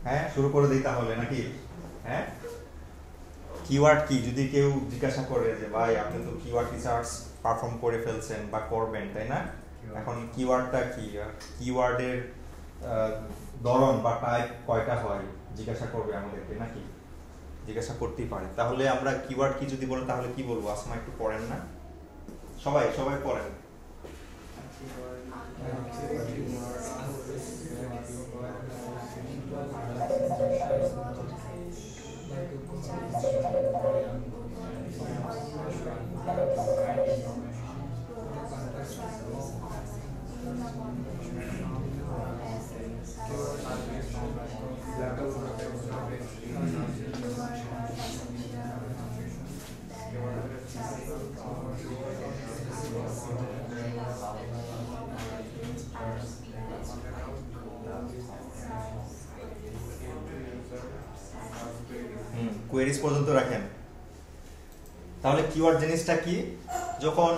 হ্যাঁ, শুরু করে দিই তাহলে নাকি? হ্যাঁ, কিওয়ার্ড কি যদি কেউ জিজ্ঞাসা করে যে ভাই আপনি তো কিওয়ার্ড রিসার্চ পারফর্ম করে ফেলছেন বা করবেন, তাই না? এখন কিওয়ার্ডটা কি, কিওয়ার্ডের ধরন বা টাইপ কয়টা হয় জিজ্ঞাসা করবে আমাদেরকে নাকি? জিজ্ঞাসা করতেই পারে। তাহলে আমরা কিওয়ার্ড কি যদি বলেন তাহলে কি বলবো? আসমা একটু পড়েন না, সবাই সবাই পড়েন। কোয়েরিজ পর্যন্ত রাখেন। তাহলে কিওয়ার্ড জিনিসটা কি? যখন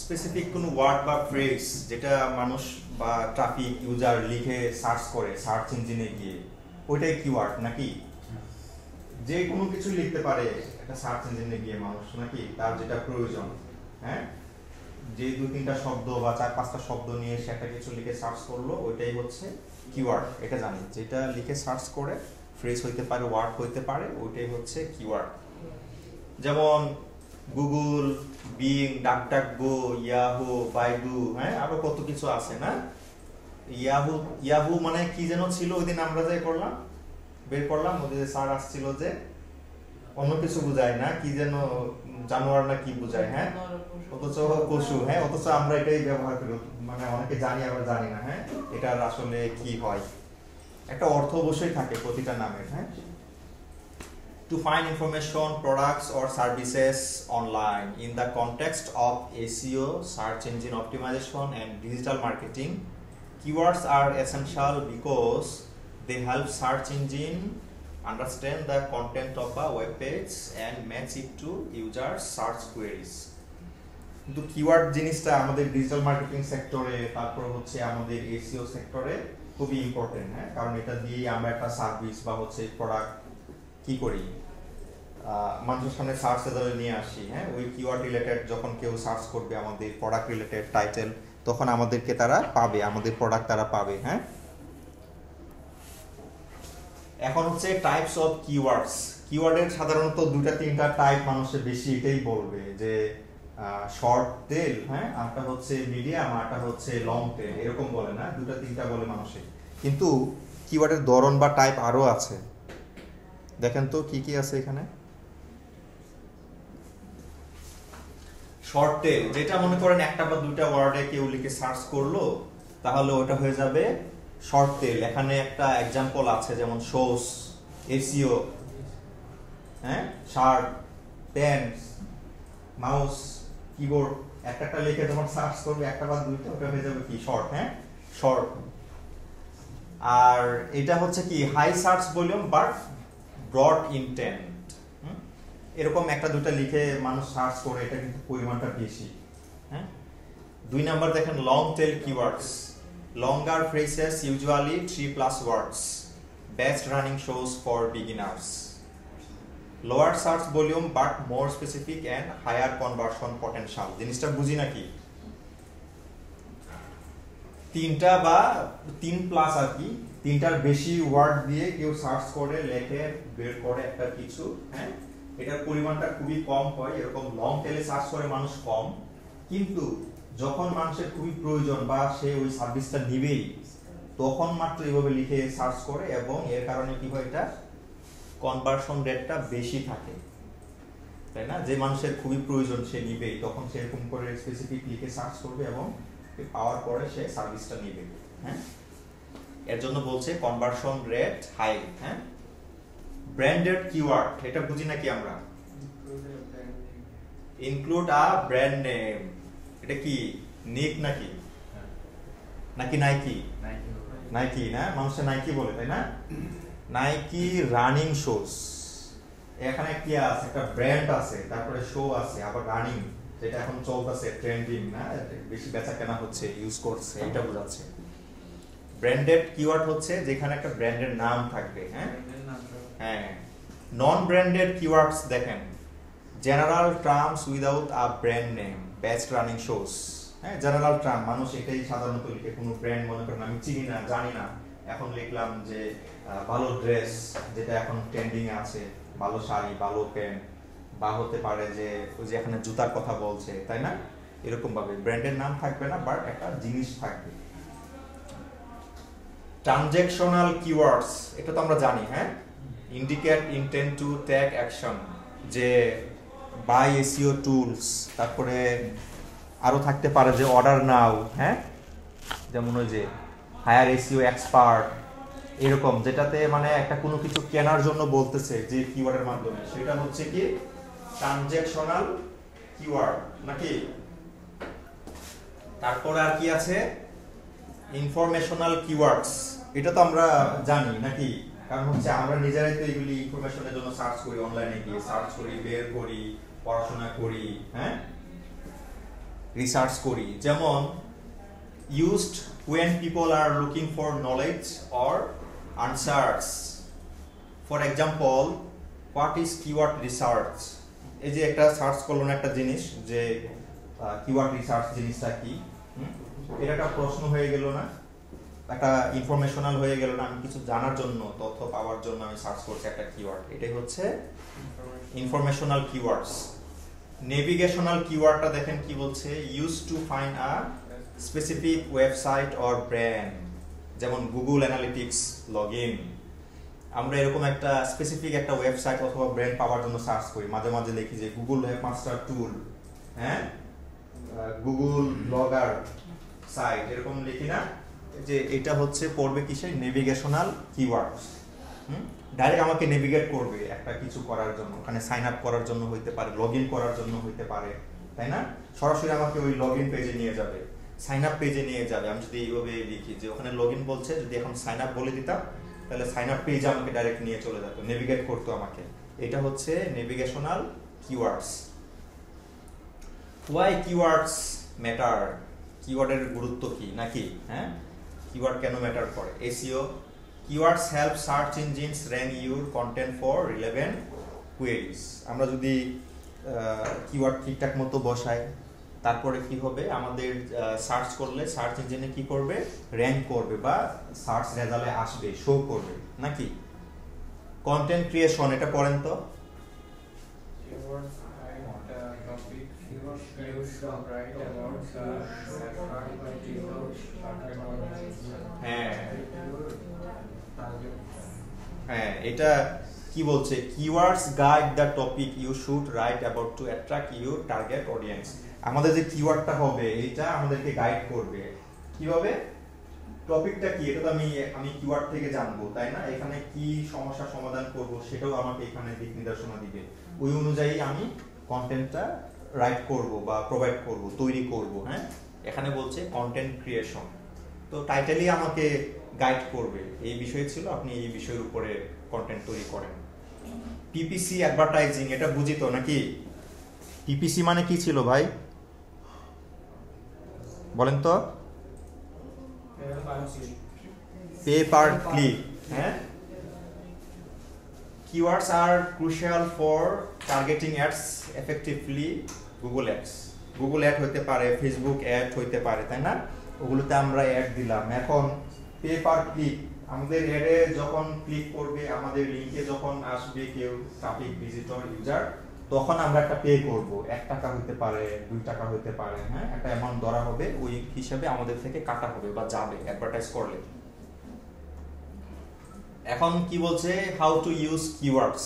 স্পেসিফিক কোনো ওয়ার্ড বা ফ্রেজ যেটা মানুষ বা ট্রাফিক ইউজার লিখে সার্চ করে সার্চ ইঞ্জিনে গিয়ে, ওইটাই কিওয়ার্ড নাকি? যে কোনো কিছু লিখতে পারে একটা সার্চ ইঞ্জিনে গিয়ে মানুষ নাকি, তার যেটা প্রয়োজন। হ্যাঁ, যে 2-3টা শব্দ বা 4-5টা শব্দ নিয়ে সে একটা কিছু লিখে সার্চ করলো, ওইটাই হচ্ছে কিওয়ার্ড। এটা জানি, যেটা লিখে সার্চ করে ফ্রেজ হইতে পারে, ওয়ার্ড হইতে পারে, ওইটাই হচ্ছে কিওয়ার্ড। যেমন Google, being, DuckDuckGo, Yahoo, Baidu, হ্যাঁ আরো কত কিছু আছে না? ইয়াহু মানে কি যেন ছিল ওই দিন আমরা যাই করলাম, বের করলাম, ওদের স্যার আসছিল যে অন্য কিছু বুঝায় না, কি যেন জানোয়ার না কি বুঝায়, হ্যাঁ অথচ পশু, হ্যাঁ অথচ আমরা এটাই ব্যবহার করি, মানে অনেকে জানি আবার জানি না। হ্যাঁ, এটার আসলে কি হয়, একটা অর্থ অবশ্যই থাকে প্রতিটা নামের। হ্যাঁ, to find information, products or services online in the context of SEO, search engine optimization and digital marketing, keywords are essential because they help search engine understand the content of a web page and match it to users search queries. কিন্তু keyword জিনিসটা আমাদের digital marketing সেক্টরে, তারপর হচ্ছে আমাদের SEO সেক্টরে খুবই important. হ্যাঁ, কারণ এটা দিয়ে আমরা একটা সার্ভিস বা হচ্ছে প্রোডাক্ট কি করি, মানুষের সামনে সার্চ রেজাল্ট নিয়ে আসি। হ্যাঁ, ওই কিওয়ার্ড রিলেটেড যখন কেউ সার্চ করবে আমাদের প্রোডাক্ট রিলেটেড টাইটেল, তখন আমাদেরকে তারা পাবে, আমাদের প্রোডাক্ট তারা পাবে। হ্যাঁ, এখন হচ্ছে টাইপস অফ কিওয়ার্ডস। কিওয়ার্ডের সাধারণত 2-3টা টাইপ মানুষের বেশি এটাই বলবে, যে শর্ট টেল, হ্যাঁ আরটা হচ্ছে মিডিয়াম, আরটা হচ্ছে লং টেল, এরকম বলে না, 2-3টা বলে মানুষে। কিন্তু কিওয়ার্ডের ধরন বা টাইপ আরো আছে। দেখেন তো কি কি আছে এখানে। শর্ট টেল, যেটা মনে করেন একটা বা 2টা ওয়ার্ডে কেউ লিখে সার্চ করলো, তাহলে ওটা হয়ে যাবে শর্ট টেল। এখানে একটা এক্সাম্পল আছে, যেমন শোস, এসইও, হ্যাঁ শার্ট, প্যান্টস, মাউস, কিবোর্ড, একটা লিখে যখন সার্চ করবে একটা বা 2টা, ওটা হয়ে যাবে কি শর্ট। হ্যাঁ, শর্ট। আর এটা হচ্ছে কি high search volume but broad intent. এরকম 1-2টা লিখে মানুষ সার্চ করে, এটা কিন্তু পরিমাণটা বেশি। হ্যাঁ, 2 নাম্বার দেখেন long tail keywords, longer phrases usually 3+ words, best running shows for beginners, lower search volume but more specific and higher conversion potential. জিনিসটা বুঝি নাকি? 3টা বা 3+ আর কি, 3টার বেশি ওয়ার্ড দিয়ে কেউ সার্চ করে, লেখে, বের করে একটা কিছু। হ্যাঁ, এটার পরিমাণটা খুবই কম হয়, এরকম লং টেলে সার্চ করে মানুষ কম। কিন্তু যখন মানুষের খুবই প্রয়োজন বা সে ওই সার্ভিসটা নিবেই, তখন মাত্র এইভাবে লিখে সার্চ করে, এবং এর কারণে কি হয়, এটা কনভার্সন রেটটা বেশি থাকে, তাই না? যে মানুষের খুবই প্রয়োজন সে নিবেই, তখন সে এরকম করে স্পেসিফিক লিখে সার্চ করবে এবং পাওয়ার পরে সে সার্ভিসটা নিবে। হ্যাঁ, এর জন্য বলছে কনভার্সন রেট হাই। হ্যাঁ, ব্র্যান্ডেড কিওয়ার্ড, এটা বুঝি নাকি আমরা? ইনক্লুড আ ব্র্যান্ড নেম, এটা কি নিক নাকি, নাকি নাইকি? নাইকি না, মানুষে নাইকি বলে, তাই না? নাইকি রানিং শোস, এখানে কি আছে, একটা ব্র্যান্ড আছে, তারপরে শো আছে, আবার রানিং, যেটা এখন চলতেছে, ট্রেন্ডিং না, বেশি বেচা কেনা হচ্ছে, ইউজ করছে, এটা বোঝাচ্ছে। ব্র্যান্ডেড কিওয়ার্ড হচ্ছে যেখানে একটা ব্র্যান্ডের নাম থাকবে। হ্যাঁ, নন ব্র্যান্ডেড কিওয়ার্ডস দেখেন, general terms without a brand name, best running shows. হ্যাঁ, জেনারেল টার্ম, মানুষ এটাই সাধারণত লিখে, কোনো ব্র্যান্ড মনে করেন আমি চিনি না, জানি না, এখন লিখলাম যে ভালো ড্রেস, যেটা এখন ট্রেন্ডিং এ আছে, ভালো শাড়ি, ভালো প্যান্ট, বা হতে পারে যে ওই যে এখানে জুতার কথা বলছে, তাই না? এরকম ভাবে ব্র্যান্ডের নাম থাকবে না, বাট একটা জিনিস থাকবে। ট্রানজ্যাকশনাল কিওয়ার্ডস, এটা তো আমরা জানি। হ্যাঁ, indicate intent to take action, যে বাই এসইও টুলস, তারপরে আরো থাকতে পারে যে অর্ডার নাও। হ্যাঁ, যেমন ওই যে হায়ার এসইও এক্সপার্ট, এরকম, যেটাতে মানে একটা কোনো কিছু কেনার জন্য বলতেছে যে কিওয়ার্ডের মাধ্যমে, সেটা হচ্ছে কি ট্রানজ্যাকশনাল কিওয়ার্ড নাকি। তারপর আর কি আছে, ইনফরমেশনাল কিওয়ার্ডস, এটা তো আমরা জানি নাকি, কারণ হচ্ছে আমরা নিজেরাই তো এগুলি ইনফরমেশনের জন্য সার্চ করি, অনলাইনে গিয়ে সার্চ করি, বের করি, পড়াশোনা করি, হ্যাঁ, রিসার্চ করি। যেমন used when people are looking for knowledge or answers. For example, what is keyword research? এই যে একটা সার্চ করলো না একটা জিনিস, যে কিওয়ার্ড রিসার্চ জিনিসটা কি, এটা একটা প্রশ্ন হয়ে গেল না, একটা ইনফরমেশনাল হয়ে গেল না, আমি কিছু জানার জন্য, তথ্য পাওয়ার জন্য আমি সার্চ করছি একটা কিওয়ার্ড, এটাই হচ্ছে ইনফরমেশনাল কিওয়ার্ডস। নেভিগেশনাল কিওয়ার্ডটা দেখেন কি বলছে, use to find a specific website or brand, যেমন গুগল অ্যানালিটিক্স লগইন। আমরা এরকম একটা স্পেসিফিক একটা ওয়েবসাইট অথবা ব্র্যান্ড পাওয়ার জন্য সার্চ করি, মাঝে মাঝে লিখি যে গুগল ওয়েবমাস্টার টুল, হ্যাঁ, গুগল ব্লগার সাইট, এরকম লিখি না, যে এটা হচ্ছে পড়বে কিসে, নেভিগেশনাল কিওয়ার্ডস। ডাইরেক্ট আমাকে নেভিগেট করবে একটা কিছু করার জন্য, ওখানে সাইন আপ করার জন্য হইতে পারে, লগ ইন করার জন্য হইতে পারে, তাই না? সরাসরি আমাকে ওই লগ ইন পেজে নিয়ে যাবে, সাইন আপ পেজে নিয়ে যাবে। আমি যদি এইভাবে লিখি যে ওখানে লগ ইন বলছে, যদি এখন সাইন আপ বলে দিতাম, তাহলে সাইন আপ পেজে আমাকে ডাইরেক্ট নিয়ে চলে যেত, নেভিগেট করতো আমাকে। এটা হচ্ছে navigational keywords. Why keywords matter, কিওয়ার্ডের গুরুত্ব কি নাকি, হ্যাঁ, কিওয়ার্ড কেন ম্যাটার করে। SEO keywords help search engines rank your content for relevant queries. আমরা যদি কিওয়ার্ড ঠিকঠাক মতো বসাই, তারপরে কি হবে, আমাদের সার্চ করলে সার্চ ইঞ্জিনে কি করবে, র্যাঙ্ক করবে বা সার্চ রেজাল্টে আসবে, শো করবে নাকি। কন্টেন্ট ক্রিয়েশন, এটা পড়েন তো। হ্যাঁ, এটা কি বলছে, keywords guide the topic you should write about to attract your target audience. আমাদের যে কিওয়ার্ডটা হবে, এটা আমাদেরকে গাইড করবে কিভাবে, টপিকটা কি, এটা তো আমি কিওয়ার্ড থেকে জানবো, তাই না? এখানে কি সমস্যা সমাধান করব, সেটাও আমাকে এখানে দিক নির্দেশনা দিবে, ওই অনুযায়ী আমি কন্টেন্টটা রাইট করব বা প্রোভাইড করব, তৈরি করব। হ্যাঁ, এখানে বলছে কন্টেন্ট ক্রিয়েশন, তো টাইটেলই আমাকে গাইড করবে, এই বিষয় ছিল, আপনি এই বিষয়ের উপরে কন্টেন্ট তৈরি করেন। পিপিসি অ্যাডভার্টাইজিং, এটা বুঝি তো নাকি। পিপিসি মানে কি ছিল ভাই, বলেন তো। Pay per click. হ্যাঁ, keywords are crucial for targeting ads effectively. Google ads, Google ad হতে পারে, ফেসবুক অ্যাড হতে পারে, তাই না? ওগুলোতে আমরা অ্যাড দিলাম। এখন পে পার ক্লিক, আমাদের অ্যাডে যখন ক্লিক করবে, আমাদের লিংকে যখন আসবে কেউ, ট্রাফিক ভিজিটর ইউজার, তখন আমরা একটা পে করব, 1 টাকা হতে পারে, 2 টাকা হতে পারে, হ্যাঁ, একটা অ্যামাউন্ট ধরা হবে, ওই হিসাবে আমাদের থেকে কাটা হবে বা যাবে অ্যাডভার্টাইজ করলে। এখন কি বলছে, হাউ টু ইউজ কিওয়ার্ডস,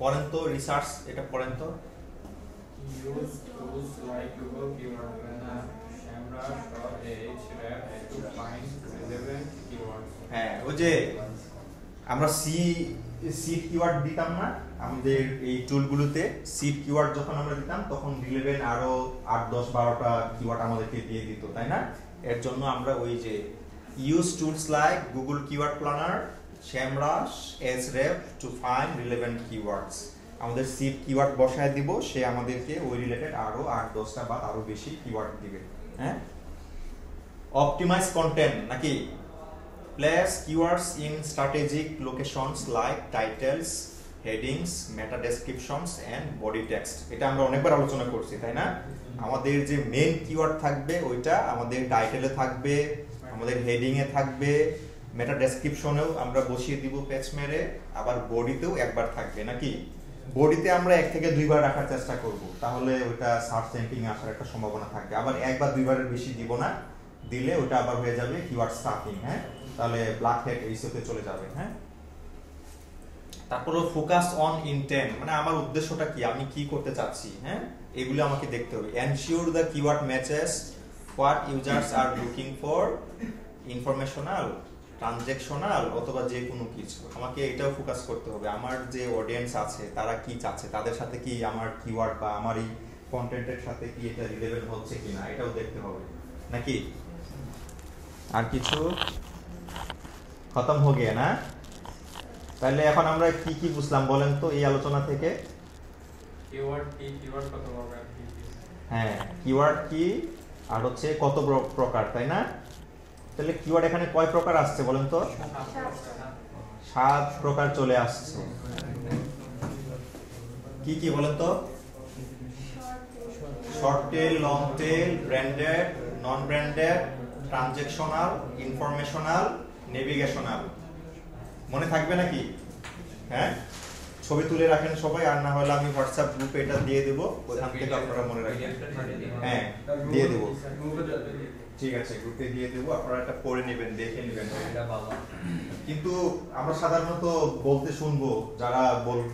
পড়েন তো, রিসার্চ, এটা পড়েন তো। Use tools like Google keyword planner, SEMrush or Ahrefs to find relevant keywords. হ্যাঁ, ওই যে আমরা সিড কিওয়ার্ড দিতাম না আমাদের এই টুলগুলোতে, সিড কিওয়ার্ড যখন আমরা দিতাম তখন রিলেভেন্ট আরো 8, 10, 12টা কিওয়ার্ড আমাদেরকে দিয়ে দিত, তাই না? এর জন্য আমরা ওই যে use tools like Google keyword planner, SEMrush, Ahrefs to find relevant keywords, আমাদের সিড কিওয়ার্ড বসায় দিব, সে আমাদেরকে ওই রিলেটেড আরো 8, 10টা বা আরো বেশি কিওয়ার্ড দিবে। হ্যাঁ, অপটিমাইজ কন্টেন্ট নাকি place keywords in strategic locations like titles, headings, meta descriptions and body text. এটা আমরা অনেকবার আলোচনা করছি, তাই না? আমাদের যে মেইন কিওয়ার্ড থাকবে ওইটা আমাদের টাইটেলে থাকবে, আমাদের হেডিং এ থাকবে, মেটা ডেসক্রিপশনেও আমরা বসিয়ে দিব পেজ মেরে, আবার বডিতেও একবার থাকবে নাকি? বডিতে আমরা 1 থেকে 2 বার রাখার চেষ্টা করব, তাহলে ওটা সার্চ র্যাঙ্কিং এ আসার একটা সম্ভাবনা থাকবে। আবার 1 বা 2 বারের বেশি দিব না, দিলে ওটা আবার হয়ে যাবে কিওয়ার্ড স্টাফিং। হ্যাঁ, তাহলে ব্ল্যাক হেড এইসবে চলে যাবে। হ্যাঁ, তারপর ফোকাস অন ইনটেন্ট, মানে আমার উদ্দেশ্যটা কি, আমি কি করতে চাচ্ছি। হ্যাঁ, এগুলো আমাকে দেখতে হবে। Ensure the keyword matches what users are looking for, informational, transactional অথবা যে কোনো কিছু। আমাকে এটাও ফোকাস করতে হবে, আমার যে অডিয়েন্স আছে তারা কি চাচ্ছে, তাদের সাথে কি আমার কিওয়ার্ড বা আমার এই কন্টেন্টের সাথে কি এটা রিলেভেন্ট হচ্ছে কিনা এটাও দেখতে হবে নাকি? আর কিছু খতম হয়ে গিয়ে না? তাহলে এখন আমরা কি কি বুঝলাম বলেন তো এই আলোচনা থেকে? কিওয়ার্ড কি, কিওয়ার্ড কত প্রকার, কি কি? হ্যাঁ, কিওয়ার্ড কি আর হচ্ছে কত প্রকার, তাই না? তাহলে কিওয়ার্ড এখানে কয় প্রকার আসছে বলেন তো? 7 প্রকার চলে আসছে। কি কি বলেন তো? Short tail, long tail, branded, non branded, transactional, informational, navigational. মনে থাকবে নাকি? হ্যাঁ, ছবি তুলে রাখেন সবাই, আর না হলে আমি হোয়াটসঅ্যাপ গ্রুপে এটা দিয়ে দেব, ওখান থেকে আপনারা মনে রাখবেন। হ্যাঁ, দিয়ে দেব, ঠিক আছে, গ্রুপে দিয়ে দেব, আপনারা এটা পড়ে নেবেন, দেখে নেবেন। কিন্তু আমরা সাধারণত বলতে শুনবো, যারা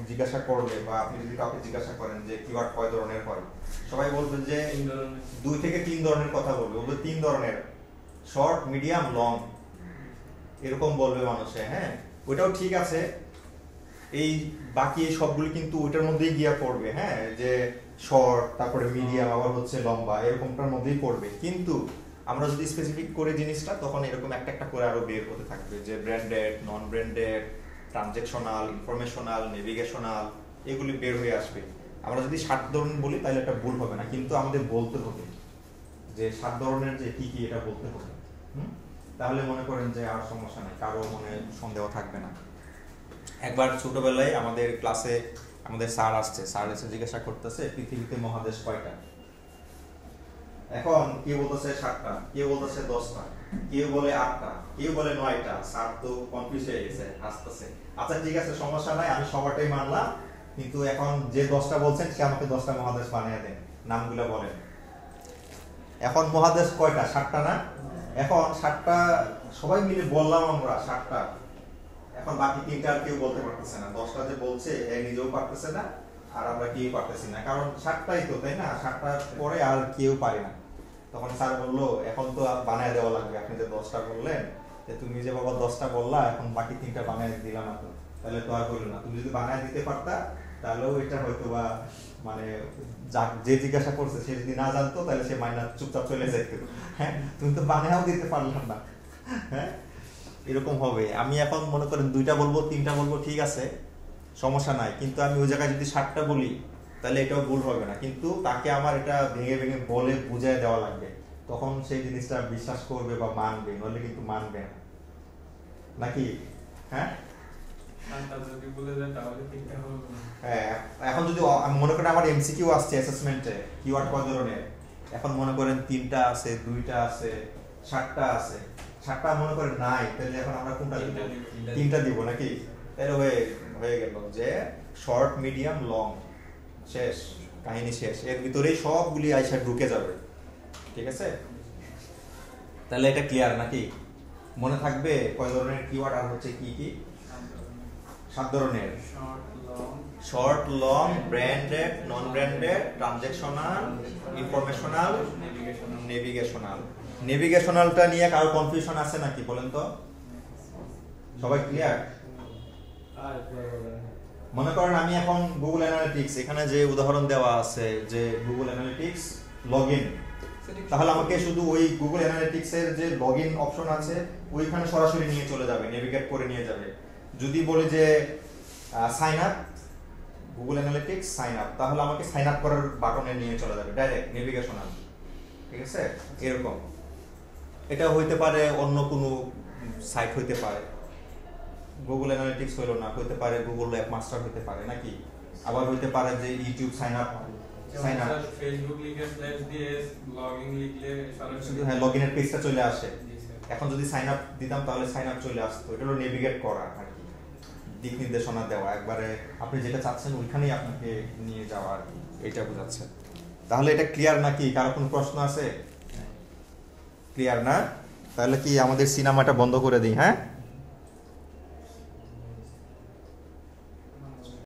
জিজ্ঞাসা করবে বা আপনি যদি কাউকে জিজ্ঞাসা করেন যে কিওয়ার্ড কয় ধরনের হয়, সবাই বলবে যে 2 থেকে 3 ধরনের কথা বলবে। বলবে 3 ধরনের, শর্ট, মিডিয়াম, লং, এরকম বলবে মানুষে। হ্যাঁ, ওইটাও ঠিক আছে, এই বাকি এই সবগুলো কিন্তু ওইটার মধ্যেই গিয়া পড়বে। হ্যাঁ, যে শর্ট, তারপরে মিডিয়াম, আবার হচ্ছে লম্বা, এরকমটার মধ্যেই পড়বে। কিন্তু আমরা যদি স্পেসিফিক করে জিনিসটা, তখন এরকম একটা একটা করে আরো বের হতে থাকবে, যে branded, non branded, transactional, informational, navigational, এগুলি বের হয়ে আসবে। আমরা যদি 7 ধরনের বলি তাহলে এটা ভুল হবে না, কিন্তু আমাদের বলতে হবে যে 7 ধরনের যে কি কি এটা বলতে হবে। তাহলে মনে করেন যে আর সমস্যা নেই, কারো মনে সন্দেহ থাকবে না। একবার ছোটবেলায় আমাদের ক্লাসে আমাদের স্যার আসছে, স্যার এসে জিজ্ঞাসা করতেছে পৃথিবীতে মহাদেশ কয়টা। এখন কেউ বলতেছে 7টা, কেউ বলতেছে 10টা, কেউ বলে 8টা, কেউ বলে 9টা। স্যার তো কনফিউজ হয়ে গেছে, হাসতেছে। আচ্ছা ঠিক আছে, সমস্যা নাই, আমি সবারটাই মানলাম, কিন্তু এখন যে 10টা বলছেন সে আমাকে 10টা মহাদেশ বানিয়ে দেন, নামগুলো বলেন। এখন মহাদেশ কয়টা? 7টা না? এখন 7টা সবাই মিলে বললাম আমরা 7টা। এখন বাকি 3টা আর কেউ বলতে পারতেছে না। 10টা যে বলছে এ নিজেও পারতেছে না, আর আমরা কেউ পারতেছি না, কারণ 7টাই তো, তাই না? 7টার পরে আর কেউ পারে না। তখন স্যার বললো এখন তো বানায় দেওয়া লাগবে, আপনি যে 10টা বললেন, তুমি যে বাবা 10টা বললা, এখন বাকি 3টা বানায় দিলাম না, তো তাহলে তো আর হইল না। তুমি যদি বানায় দিতে পারতা তাহলেও এটা হয়তো বা মানে যে জিজ্ঞাসা করছে সে যদি না জানতো তাহলে সে মাইনা চুপচাপ চলে যেত। হ্যাঁ, তুমি তো বানায়ও দিতে পারলাম না। হ্যাঁ, এরকম হবে। আমি এখন মনে করেন 2টা বলবো, 3টা বলবো, ঠিক আছে, সমস্যা নাই, কিন্তু আমি ওই জায়গায় যদি 7টা বলি তাহলে এটাও ভুল হবে না, কিন্তু তাকে আমার এটা ভেঙে ভেঙে বলে বুঝিয়ে দেওয়া লাগবে, তখন সেই জিনিসটা বিশ্বাস করবে বা মানবে, নইলে কিন্তু মানবে না নাকি? হ্যাঁ, এখন যদি মনে করেন আমার এমসিকিউ আসছে অ্যাসেসমেন্টে কিওয়ার্ড কয় ধরনের, এখন মনে করেন 3টা আছে, 2টা আছে, 7টা আছে, 7টা মনে করেন নাই, তাহলে এখন আমরা কোনটা দিব? 3টা দিব নাকি? তাহলে হয়ে গেল যে শর্ট, মিডিয়াম, লং, শেষ, কাহিনী শেষ। এর ভিতরেই সবগুলি আইসা ঢুকে যাবে, ঠিক আছে? তাহলে এটা ক্লিয়ার নাকি? মনে থাকবে কয় ধরনের কিওয়ার্ড আর হচ্ছে কি কি? 7 ধরনের, short, long, branded, non branded, transactional, informational, navigational. নেভিগেশনালটা নিয়ে কারো কনফিউশন আছে নাকি বলেন তো? সবাই ক্লিয়ার? মনে করেন আমি এখন গুগল অ্যানালিটিক্স, এখানে যে উদাহরণ দেওয়া আছে যে গুগল অ্যানালিটিক্স লগইন, তাহলে আমাকে শুধু ওই গুগল অ্যানালিটিক্স এর যে লগইন অপশন আছে ওইখানে সরাসরি নিয়ে চলে যাবে, নেভিগেট করে নিয়ে যাবে। যদি বলি যে sign up, Google analytics sign up, তাহলে আমাকে সাইন আপ করার বাটনে নিয়ে চলে যাবে ডাইরেক্ট, নেভিগেশনাল, ঠিক আছে? এরকম এটা হইতে পারে অন্য কোনো সাইট হইতে পারে, গুগল অ্যানালিটিক্স হইলো না, হইতে পারে গুগল অ্যাপ মাস্টার হইতে পারে নাকি, আবার হইতে পারে যে ইউটিউব সাইন আপ ফেসবুক লিখে স্ল্যাশ দিয়ে লগইন লিখলে সরাসরি হ্যাঁ লগইনের পেজটা চলে আসে। জি স্যার। এখন যদি সাইন আপ দিতাম তাহলে সাইন আপ চলে আসতো। এটা হলো নেভিগেট করা আর কি, দিক নির্দেশনা দেওয়া, একবারে আপনি যেটা চাচ্ছেন ওইখানেই আপনাকে নিয়ে যাওয়া আর কি, এইটা বোঝাচ্ছে। তাহলে এটা ক্লিয়ার নাকি? কারো কোনো প্রশ্ন আছে? ক্লিয়ার না? তাহলে কি আমাদের সিনেমাটা বন্ধ করে দিই? হ্যাঁ।